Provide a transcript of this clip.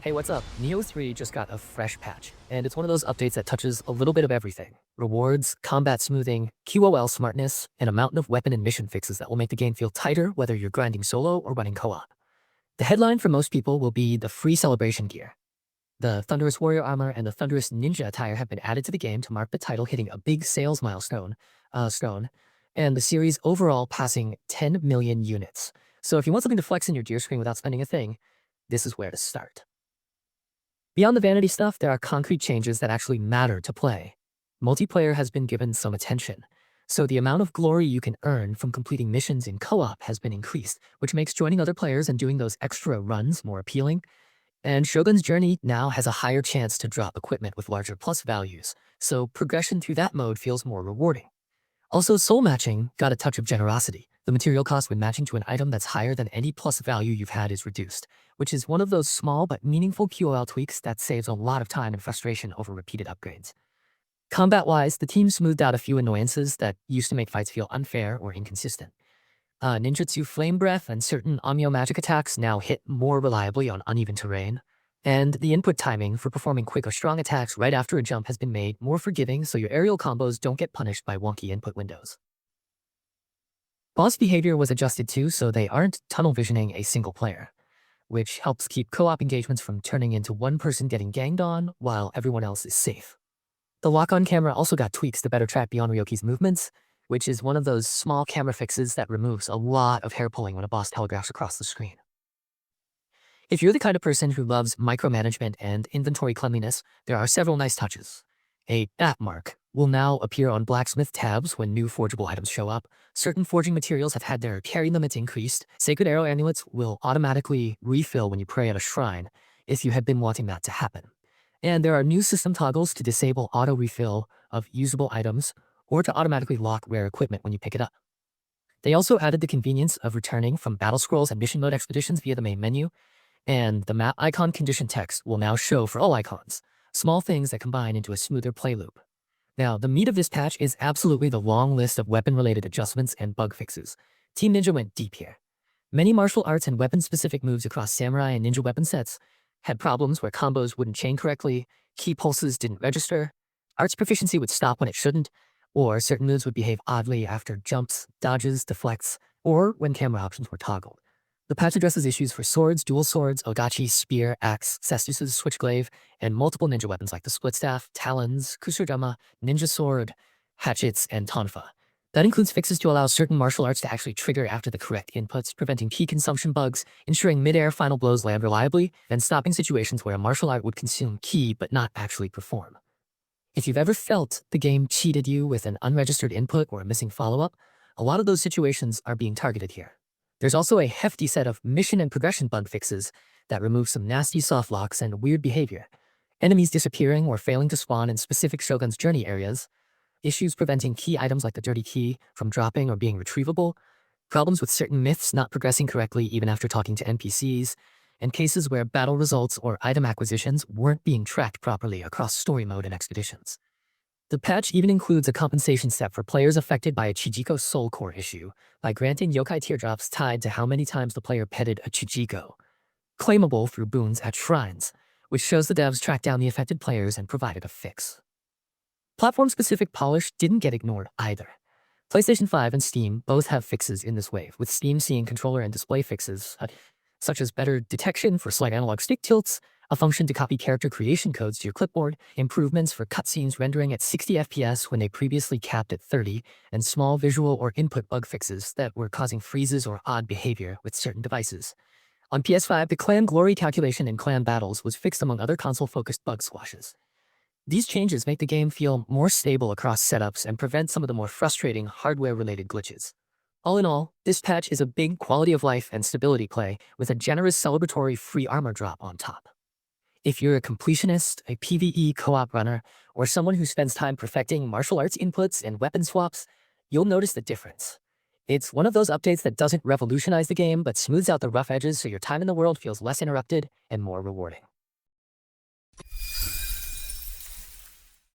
Hey, what's up? Nioh 3 just got a fresh patch, and it's one of those updates that touches a little bit of everything. Rewards, combat smoothing, QOL smartness, and a mountain of weapon and mission fixes that will make the game feel tighter whether you're grinding solo or running co-op. The headline for most people will be the free celebration gear. The Thunderous warrior armor and the Thunderous ninja attire have been added to the game to mark the title hitting a big sales milestone, and the series overall passing 10 million units. So if you want something to flex in your gear screen without spending a thing, this is where to start. Beyond the vanity stuff, there are concrete changes that actually matter to play. Multiplayer has been given some attention, so the amount of glory you can earn from completing missions in co-op has been increased, which makes joining other players and doing those extra runs more appealing. And Shogun's journey now has a higher chance to drop equipment with larger plus values, so progression through that mode feels more rewarding. Also, soul matching got a touch of generosity. The material cost when matching to an item that's higher than any plus value you've had is reduced, which is one of those small but meaningful QOL tweaks that saves a lot of time and frustration over repeated upgrades. Combat-wise, the team smoothed out a few annoyances that used to make fights feel unfair or inconsistent. Ninjutsu Flame Breath and certain Amyo magic attacks now hit more reliably on uneven terrain, and the input timing for performing quick or strong attacks right after a jump has been made more forgiving so your aerial combos don't get punished by wonky input windows. Boss behavior was adjusted too, so they aren't tunnel visioning a single player, which helps keep co-op engagements from turning into one person getting ganged on while everyone else is safe. The lock-on camera also got tweaks to better track beyond Ryoki's movements, which is one of those small camera fixes that removes a lot of hair pulling when a boss telegraphs across the screen. If you're the kind of person who loves micromanagement and inventory cleanliness, there are several nice touches. A bat mark will now appear on blacksmith tabs when new forgeable items show up. Certain forging materials have had their carry limits increased. Sacred arrow amulets will automatically refill when you pray at a shrine, if you had been wanting that to happen. And there are new system toggles to disable auto refill of usable items or to automatically lock rare equipment when you pick it up. They also added the convenience of returning from battle scrolls and mission mode expeditions via the main menu, and the map icon condition text will now show for all icons, small things that combine into a smoother play loop. Now, the meat of this patch is absolutely the long list of weapon-related adjustments and bug fixes. Team Ninja went deep here. Many martial arts and weapon-specific moves across samurai and ninja weapon sets had problems where combos wouldn't chain correctly, key pulses didn't register, arts proficiency would stop when it shouldn't, or certain moves would behave oddly after jumps, dodges, deflects, or when camera options were toggled. The patch addresses issues for swords, dual swords, ogachi, spear, axe, cestus's switchglaive, and multiple ninja weapons like the split staff, talons, kusudama, ninja sword, hatchets, and tonfa. That includes fixes to allow certain martial arts to actually trigger after the correct inputs, preventing key consumption bugs, ensuring mid-air final blows land reliably, and stopping situations where a martial art would consume ki but not actually perform. If you've ever felt the game cheated you with an unregistered input or a missing follow-up, a lot of those situations are being targeted here. There's also a hefty set of mission and progression bug fixes that remove some nasty soft locks and weird behavior. Enemies disappearing or failing to spawn in specific Shogun's journey areas, issues preventing key items like the dirty key from dropping or being retrievable, problems with certain myths not progressing correctly even after talking to NPCs, and cases where battle results or item acquisitions weren't being tracked properly across story mode and expeditions. The patch even includes a compensation step for players affected by a Chijiko soul core issue by granting yokai teardrops tied to how many times the player petted a Chijiko, claimable through boons at shrines, which shows the devs tracked down the affected players and provided a fix. Platform-specific polish didn't get ignored either. PlayStation 5 and Steam both have fixes in this wave, with Steam seeing controller and display fixes, such as better detection for slight analog stick tilts, a function to copy character creation codes to your clipboard, improvements for cutscenes rendering at 60 FPS when they previously capped at 30, and small visual or input bug fixes that were causing freezes or odd behavior with certain devices. On PS5, the clan glory calculation in clan battles was fixed among other console-focused bug squashes. These changes make the game feel more stable across setups and prevent some of the more frustrating hardware-related glitches. All in all, this patch is a big quality of life and stability play with a generous celebratory free armor drop on top. If you're a completionist, a PvE co-op runner, or someone who spends time perfecting martial arts inputs and weapon swaps, you'll notice the difference. It's one of those updates that doesn't revolutionize the game, but smooths out the rough edges so your time in the world feels less interrupted and more rewarding.